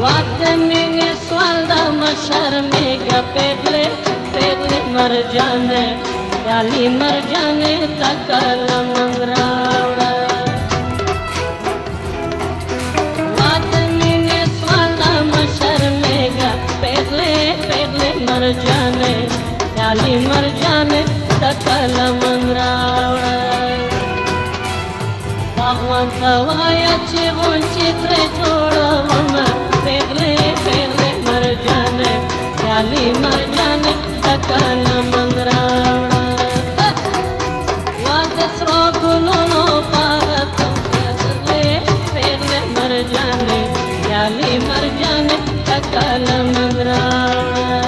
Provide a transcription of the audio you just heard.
वादने स्वादा मशर में पेटले पेटले मर जाने डाली मर जाने तकल मंगरावड़ा वादने स्वादा मशर में पेटले पेटले मर जाने डाली मर जाने तकल मंगरावड़ा भगवान सवायाचे वंचित थोड़ा पेगले पेगले मर जाने डाली मर जाने तकल मंगरावड़ा वादस्रो गुनो पारत पेगले पेगले मर जाने डाली मर जाने तकल मंगरावड़ा